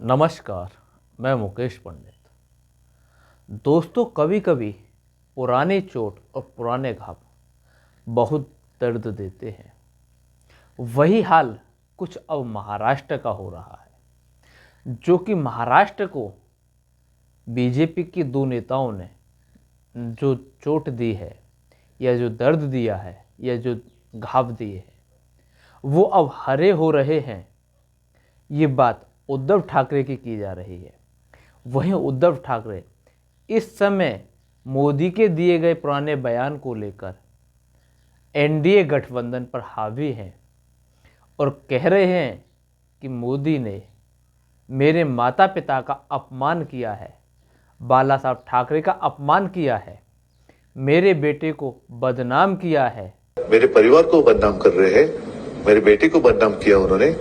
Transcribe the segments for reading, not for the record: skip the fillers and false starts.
नमस्कार, मैं मुकेश पंडित। दोस्तों, कभी कभी पुरानी चोट और पुराने घाव बहुत दर्द देते हैं। वही हाल कुछ अब महाराष्ट्र का हो रहा है, जो कि महाराष्ट्र को बीजेपी के दो नेताओं ने जो चोट दी है या जो दर्द दिया है या जो घाव दिए हैं, वो अब हरे हो रहे हैं। ये बात उद्धव ठाकरे की जा रही है। वहीं उद्धव ठाकरे इस समय मोदी के दिए गए पुराने बयान को लेकर एनडीए गठबंधन पर हावी हैं और कह रहे हैं कि मोदी ने मेरे माता पिता का अपमान किया है, बाला साहब ठाकरे का अपमान किया है, मेरे बेटे को बदनाम किया है। मेरे परिवार को बदनाम कर रहे हैं, मेरे बेटे को बदनाम किया उन्होंने।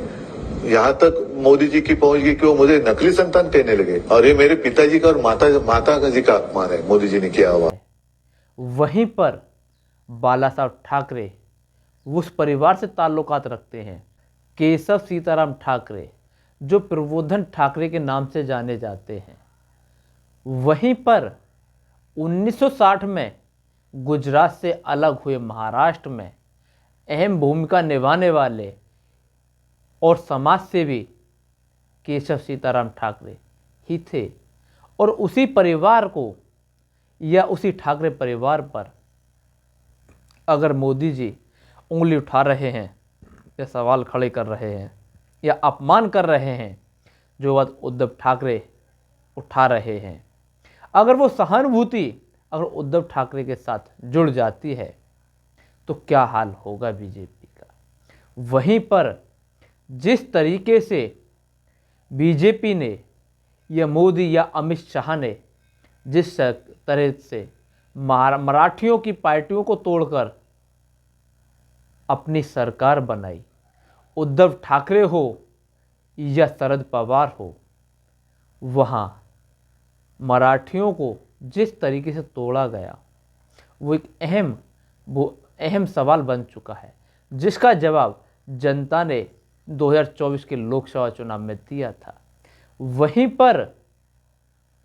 यहाँ तक मोदी जी की पहुंच गई कि वो मुझे नकली संतान कहने लगे, और ये मेरे पिताजी का और माता जी का अपमान है मोदी जी ने किया हुआ। वहीं पर बाला साहब ठाकरे उस परिवार से ताल्लुकात रखते हैं, केशव सीताराम ठाकरे, जो प्रबोधन ठाकरे के नाम से जाने जाते हैं। वहीं पर 1960 में गुजरात से अलग हुए महाराष्ट्र में अहम भूमिका निभाने वाले और समाज सेवी केशव सीताराम ठाकरे ही थे। और उसी परिवार को या उसी ठाकरे परिवार पर अगर मोदी जी उंगली उठा रहे हैं या सवाल खड़े कर रहे हैं या अपमान कर रहे हैं, जो बात उद्धव ठाकरे उठा रहे हैं, अगर वो सहानुभूति अगर उद्धव ठाकरे के साथ जुड़ जाती है तो क्या हाल होगा बीजेपी का। वहीं पर जिस तरीके से बीजेपी ने या मोदी या अमित शाह ने जिस तरह से मराठियों की पार्टियों को तोड़कर अपनी सरकार बनाई, उद्धव ठाकरे हो या शरद पवार हो, वहाँ मराठियों को जिस तरीके से तोड़ा गया वो एक अहम सवाल बन चुका है, जिसका जवाब जनता ने 2024 के लोकसभा चुनाव में दिया था। वहीं पर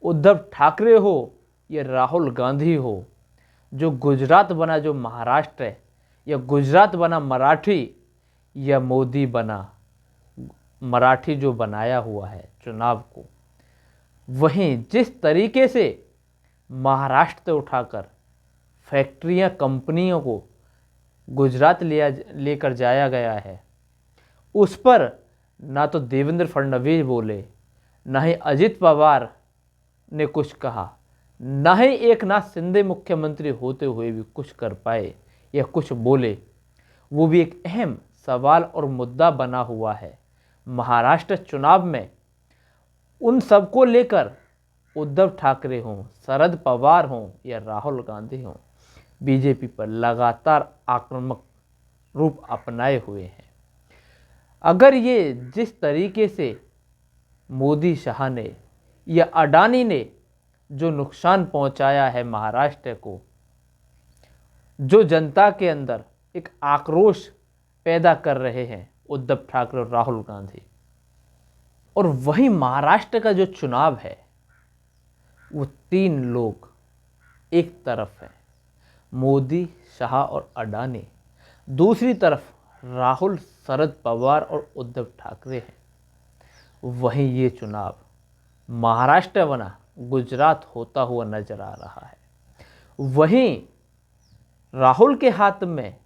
उद्धव ठाकरे हो या राहुल गांधी हो, जो गुजरात बना जो महाराष्ट्र है, या गुजरात बना मराठी या मोदी बना मराठी जो बनाया हुआ है चुनाव को, वहीं जिस तरीके से महाराष्ट्र से उठाकर फैक्ट्रियां कंपनियों को गुजरात लेकर जाया गया है, उस पर ना तो देवेंद्र फडणवीस बोले, ना ही अजित पवार ने कुछ कहा, ना ही एकनाथ शिंदे मुख्यमंत्री होते हुए भी कुछ कर पाए या कुछ बोले। वो भी एक अहम सवाल और मुद्दा बना हुआ है महाराष्ट्र चुनाव में। उन सबको लेकर उद्धव ठाकरे हों, शरद पवार हों या राहुल गांधी हों, बीजेपी पर लगातार आक्रामक रूप अपनाए हुए हैं। अगर ये जिस तरीके से मोदी शाह ने या अडानी ने जो नुकसान पहुंचाया है महाराष्ट्र को, जो जनता के अंदर एक आक्रोश पैदा कर रहे हैं उद्धव ठाकरे और राहुल गांधी, और वही महाराष्ट्र का जो चुनाव है वो तीन लोग एक तरफ हैं, मोदी, शाह और अडानी, दूसरी तरफ राहुल, शरद पवार और उद्धव ठाकरे हैं। वहीं ये चुनाव महाराष्ट्र बना गुजरात होता हुआ नजर आ रहा है। वहीं राहुल के हाथ में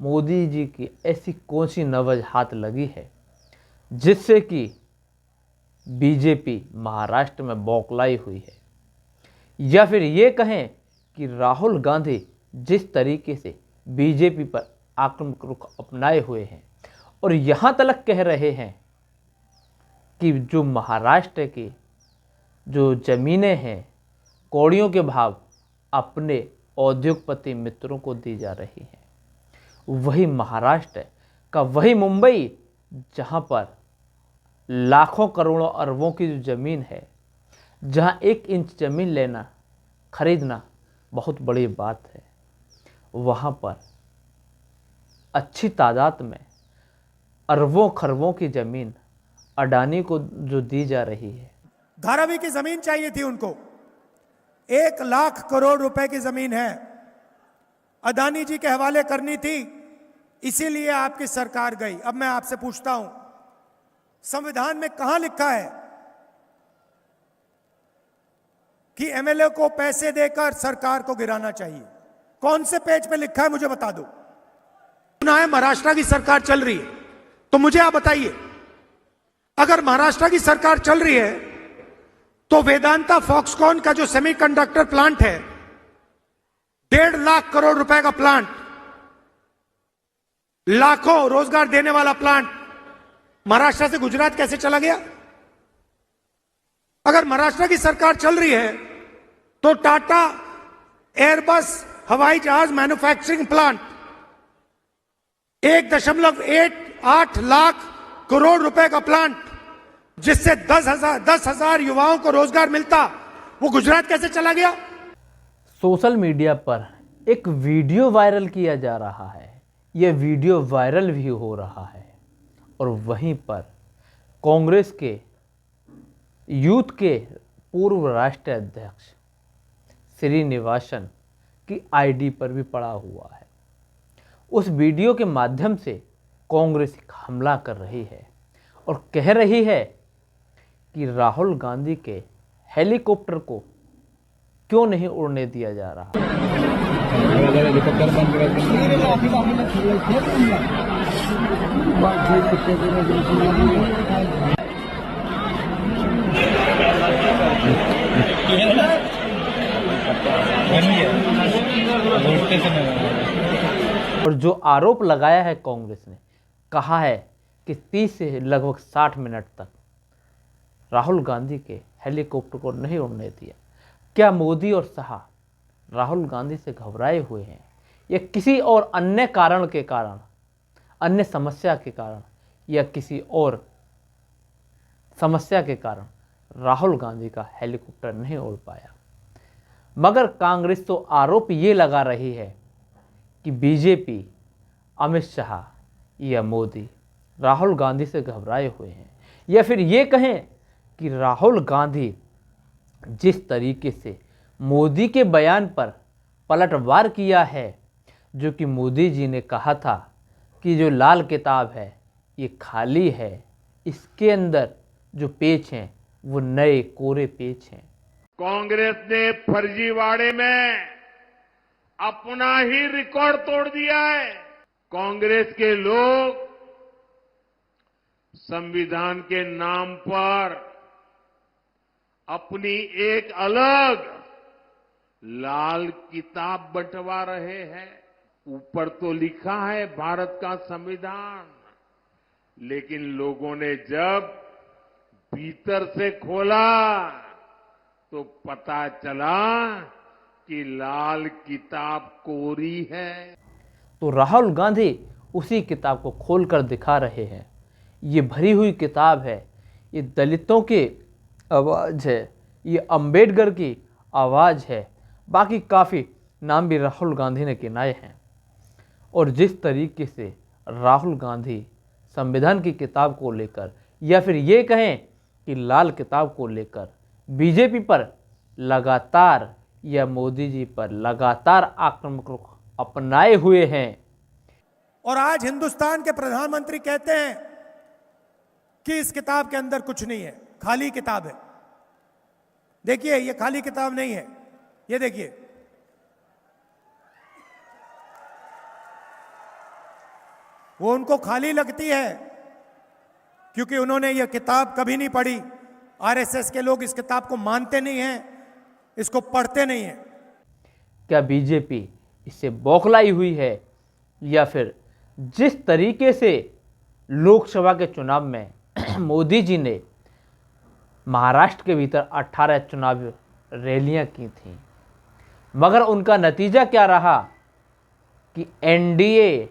मोदी जी की ऐसी कौन सी नवज हाथ लगी है जिससे कि बीजेपी महाराष्ट्र में बौखलाई हुई है, या फिर ये कहें कि राहुल गांधी जिस तरीके से बीजेपी पर आक्रामक रुख अपनाए हुए हैं और यहाँ तक कह रहे हैं कि जो महाराष्ट्र की जो ज़मीनें हैं कौड़ियों के भाव अपने औद्योगपति मित्रों को दी जा रही हैं। वही महाराष्ट्र का वही मुंबई, जहाँ पर लाखों करोड़ों अरबों की जो ज़मीन है, जहाँ 1 इंच ज़मीन लेना खरीदना बहुत बड़ी बात है, वहाँ पर अच्छी तादाद में अरबों खरबों की ज़मीन अडानी को जो दी जा रही है। धारावी की जमीन चाहिए थी उनको, 1 लाख करोड़ रुपए की जमीन है, अदानी जी के हवाले करनी थी, इसीलिए आपकी सरकार गई। अब मैं आपसे पूछता हूं, संविधान में कहां लिखा है कि एमएलए को पैसे देकर सरकार को गिराना चाहिए? कौन से पेज पे लिखा है, मुझे बता दो। सुना है महाराष्ट्र की सरकार चल रही है, तो मुझे आप बताइए, अगर महाराष्ट्र की सरकार चल रही है तो वेदांता फॉक्सकॉन का जो सेमीकंडक्टर प्लांट है, 1.5 लाख करोड़ रुपए का प्लांट, लाखों रोजगार देने वाला प्लांट, महाराष्ट्र से गुजरात कैसे चला गया? अगर महाराष्ट्र की सरकार चल रही है तो टाटा एयरबस हवाई जहाज मैन्युफैक्चरिंग प्लांट 1.8 लाख करोड़ रुपए का प्लांट, जिससे 10,000 युवाओं को रोजगार मिलता, वो गुजरात कैसे चला गया? सोशल मीडिया पर एक वीडियो वायरल किया जा रहा है, यह वीडियो वायरल भी हो रहा है, और वहीं पर कांग्रेस के यूथ के पूर्व राष्ट्रीय अध्यक्ष श्रीनिवासन की आईडी पर भी पड़ा हुआ है। उस वीडियो के माध्यम से कांग्रेस एक हमला कर रही है और कह रही है कि राहुल गांधी के हेलीकॉप्टर को क्यों नहीं उड़ने दिया जा रहा। और जो आरोप लगाया है कांग्रेस ने, कहा है कि 30 से लगभग 60 मिनट तक राहुल गांधी के हेलीकॉप्टर को नहीं उड़ने दिया। क्या मोदी और शाह राहुल गांधी से घबराए हुए हैं या किसी और अन्य कारण के कारण, अन्य समस्या के कारण, या किसी और समस्या के कारण राहुल गांधी का हेलीकॉप्टर नहीं उड़ पाया? मगर कांग्रेस तो आरोप ये लगा रही है कि बीजेपी, अमित शाह या मोदी राहुल गांधी से घबराए हुए हैं, या फिर ये कहें कि राहुल गांधी जिस तरीके से मोदी के बयान पर पलटवार किया है, जो कि मोदी जी ने कहा था कि जो लाल किताब है ये खाली है, इसके अंदर जो पेज हैं वो नए कोरे पेज हैं। कांग्रेस ने फर्जीवाड़े में अपना ही रिकॉर्ड तोड़ दिया है। कांग्रेस के लोग संविधान के नाम पर अपनी एक अलग लाल किताब बंटवा रहे हैं। ऊपर तो लिखा है भारत का संविधान, लेकिन लोगों ने जब भीतर से खोला तो पता चला कि लाल किताब कोरी है। तो राहुल गांधी उसी किताब को खोलकर दिखा रहे हैं। ये भरी हुई किताब है, ये दलितों की आवाज़ है, ये अंबेडकर की आवाज़ है, बाकी काफ़ी नाम भी राहुल गांधी ने गिनाए हैं। और जिस तरीके से राहुल गांधी संविधान की किताब को लेकर, या फिर ये कहें कि लाल किताब को लेकर बीजेपी पर लगातार या मोदी जी पर लगातार आक्रामक रुख अपनाए हुए हैं। और आज हिंदुस्तान के प्रधानमंत्री कहते हैं कि इस किताब के अंदर कुछ नहीं है, खाली किताब है। देखिए, ये खाली किताब नहीं है, ये देखिए, वो उनको खाली लगती है क्योंकि उन्होंने ये किताब कभी नहीं पढ़ी। आरएसएस के लोग इस किताब को मानते नहीं हैं, इसको पढ़ते नहीं हैं। क्या बीजेपी इससे बौखलाई हुई है, या फिर जिस तरीके से लोकसभा के चुनाव में मोदी जी ने महाराष्ट्र के भीतर 18 चुनाव रैलियां की थीं, मगर उनका नतीजा क्या रहा कि एनडीए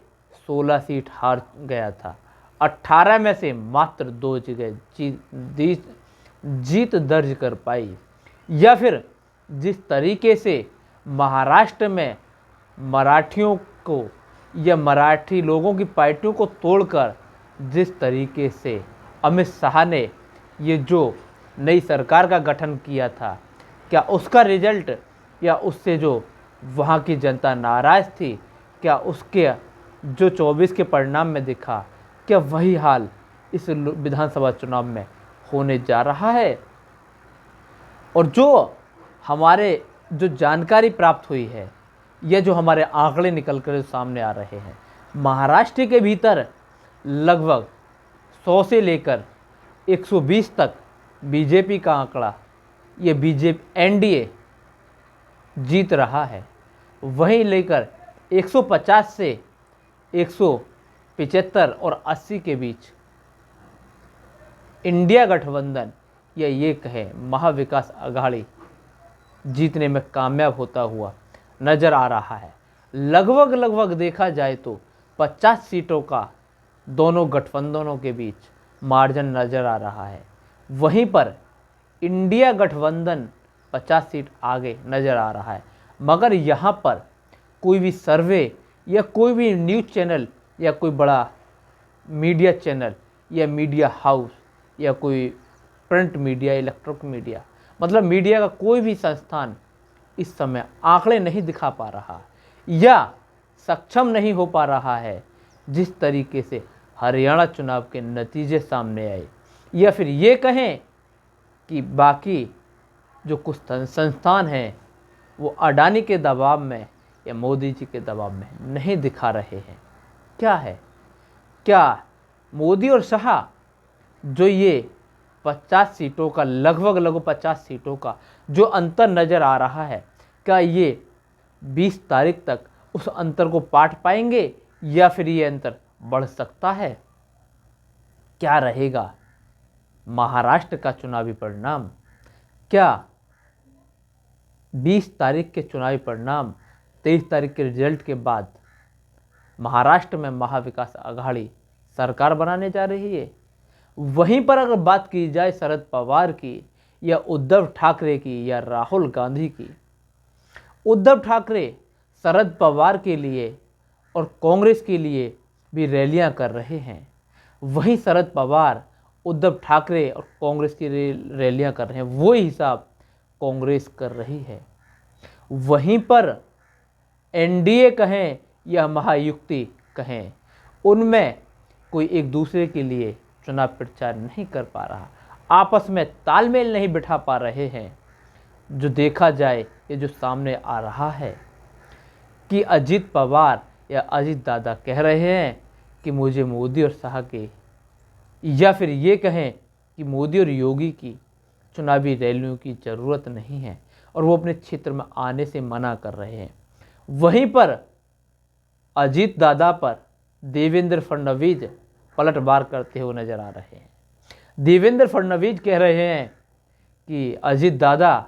16 सीट हार गया था, 18 में से मात्र 2 जगह जीत दर्ज कर पाई। या फिर जिस तरीके से महाराष्ट्र में मराठियों को या मराठी लोगों की पार्टियों को तोड़कर जिस तरीके से अमित शाह ने ये जो नई सरकार का गठन किया था, क्या उसका रिजल्ट या उससे जो वहाँ की जनता नाराज़ थी, क्या उसके जो 24 के परिणाम में दिखा, क्या वही हाल इस विधानसभा चुनाव में होने जा रहा है? और जो हमारे जो जानकारी प्राप्त हुई है या जो हमारे आंकड़े निकल कर सामने आ रहे हैं, महाराष्ट्र के भीतर लगभग 100 से लेकर 120 तक बीजेपी का आंकड़ा, ये बीजेपी एनडीए जीत रहा है। वहीं लेकर 150 से 175 और 80 के बीच इंडिया गठबंधन या ये कहें महाविकास आघाड़ी जीतने में कामयाब होता हुआ नज़र आ रहा है। लगभग देखा जाए तो 50 सीटों का दोनों गठबंधनों के बीच मार्जिन नज़र आ रहा है। वहीं पर इंडिया गठबंधन 50 सीट आगे नज़र आ रहा है। मगर यहाँ पर कोई भी सर्वे या कोई भी न्यूज़ चैनल या कोई बड़ा मीडिया चैनल या मीडिया हाउस या कोई प्रिंट मीडिया, इलेक्ट्रॉनिक मीडिया, मतलब मीडिया का कोई भी संस्थान इस समय आंकड़े नहीं दिखा पा रहा या सक्षम नहीं हो पा रहा है जिस तरीके से हरियाणा चुनाव के नतीजे सामने आए, या फिर ये कहें कि बाकी जो कुछ संस्थान हैं वो अडानी के दबाव में या मोदी जी के दबाव में नहीं दिखा रहे हैं। क्या है, क्या मोदी और शाह जो ये 50 सीटों का लगभग 50 सीटों का जो अंतर नज़र आ रहा है, क्या ये 20 तारीख तक उस अंतर को पाट पाएंगे या फिर ये अंतर बढ़ सकता है? क्या रहेगा महाराष्ट्र का चुनावी परिणाम? क्या 20 तारीख के चुनावी परिणाम 23 तारीख के रिजल्ट के बाद महाराष्ट्र में महाविकास आघाड़ी सरकार बनाने जा रही है? वहीं पर अगर बात की जाए शरद पवार की या उद्धव ठाकरे की या राहुल गांधी की, उद्धव ठाकरे शरद पवार के लिए और कांग्रेस के लिए भी रैलियां कर रहे हैं। वहीं शरद पवार उद्धव ठाकरे और कांग्रेस की रैलियां कर रहे हैं, वो हिसाब कांग्रेस कर रही है। वहीं पर एनडीए कहें या महायुति कहें, उनमें कोई एक दूसरे के लिए चुनाव प्रचार नहीं कर पा रहा, आपस में तालमेल नहीं बिठा पा रहे हैं। जो देखा जाए, ये जो सामने आ रहा है कि अजीत पवार या अजीत दादा कह रहे हैं कि मुझे मोदी और शाह के, या फिर ये कहें कि मोदी और योगी की चुनावी रैलियों की ज़रूरत नहीं है और वो अपने क्षेत्र में आने से मना कर रहे हैं। वहीं पर अजीत दादा पर देवेंद्र फडणवीस पलटवार करते हुए नजर आ रहे हैं। देवेंद्र फडणवीस कह रहे हैं कि अजीत दादा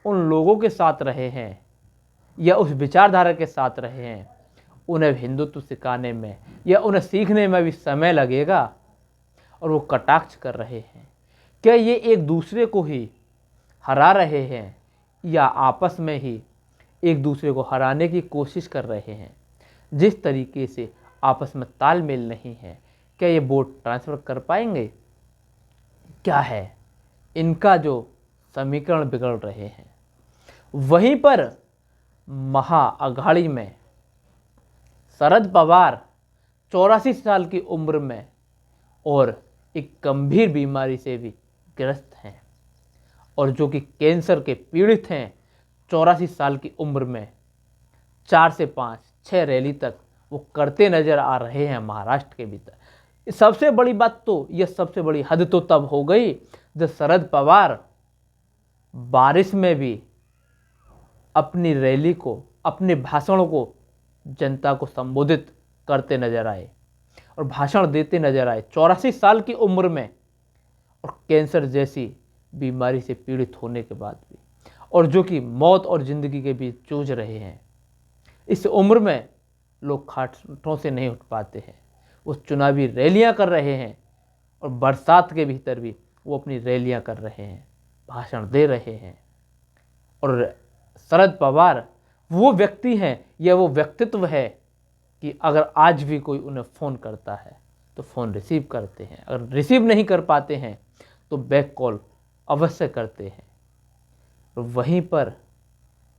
उन लोगों के साथ रहे हैं या उस विचारधारा के साथ रहे हैं, उन्हें हिंदुत्व सिखाने में या उन्हें सीखने में भी समय लगेगा, और वो कटाक्ष कर रहे हैं। क्या ये एक दूसरे को ही हरा रहे हैं या आपस में ही एक दूसरे को हराने की कोशिश कर रहे हैं? जिस तरीके से आपस में तालमेल नहीं है, क्या ये वोट ट्रांसफ़र कर पाएंगे? क्या है इनका जो समीकरण बिगड़ रहे हैं? वहीं पर महाअघाड़ी में शरद पवार 84 साल की उम्र में और एक गंभीर बीमारी से भी ग्रस्त हैं, और जो कि कैंसर के पीड़ित हैं। 84 साल की उम्र में 4 से 5, 6 रैली तक वो करते नज़र आ रहे हैं महाराष्ट्र के भीतर। सबसे बड़ी बात तो, यह सबसे बड़ी हद तो तब हो गई जब शरद पवार बारिश में भी अपनी रैली को, अपने भाषणों को जनता को संबोधित करते नजर आए और भाषण देते नजर आए 84 साल की उम्र में, और कैंसर जैसी बीमारी से पीड़ित होने के बाद भी, और जो कि मौत और ज़िंदगी के बीच जूझ रहे हैं। इस उम्र में लोग खाटों से नहीं उठ पाते हैं, वो चुनावी रैलियां कर रहे हैं, और बरसात के भीतर भी वो अपनी रैलियां कर रहे हैं, भाषण दे रहे हैं। और शरद पवार वो व्यक्ति हैं या वो व्यक्तित्व है कि अगर आज भी कोई उन्हें फ़ोन करता है तो फ़ोन रिसीव करते हैं, अगर रिसीव नहीं कर पाते हैं तो बैक कॉल अवश्य करते हैं। और वहीं पर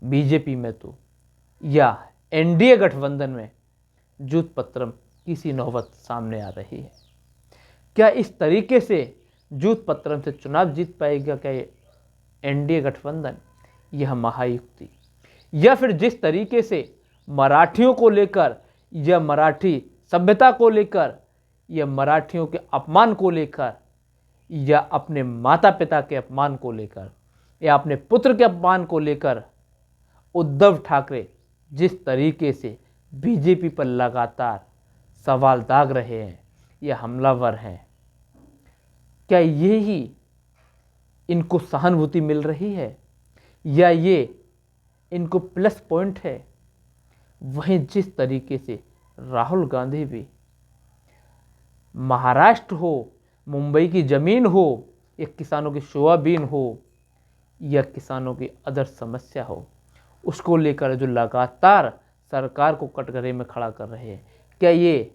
बीजेपी में तो या एनडीए गठबंधन में जूथ पत्रम की सी नौबत सामने आ रही है। क्या इस तरीके से जूथ पत्रम से चुनाव जीत पाएगा क्या ये एनडीए गठबंधन? यह महायुक्ति, या फिर जिस तरीके से मराठियों को लेकर या मराठी सभ्यता को लेकर या मराठियों के अपमान को लेकर या अपने माता पिता के अपमान को लेकर या अपने पुत्र के अपमान को लेकर उद्धव ठाकरे जिस तरीके से बीजेपी पर लगातार सवाल दाग रहे हैं या हमलावर हैं, क्या ये ही इनको सहानुभूति मिल रही है या ये इनको प्लस पॉइंट है? वहीं जिस तरीके से राहुल गांधी भी महाराष्ट्र हो, मुंबई की ज़मीन हो, या किसानों की सोयाबीन हो या किसानों की अदर समस्या हो, उसको लेकर जो लगातार सरकार को कटघरे में खड़ा कर रहे हैं, क्या ये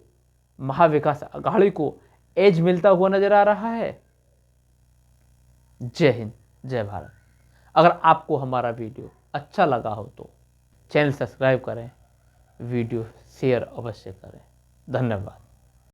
महाविकास अघाड़ी को एज मिलता हुआ नजर आ रहा है? जय हिंद, जय भारत। अगर आपको हमारा वीडियो अच्छा लगा हो तो चैनल सब्सक्राइब करें, वीडियो शेयर अवश्य करें। धन्यवाद।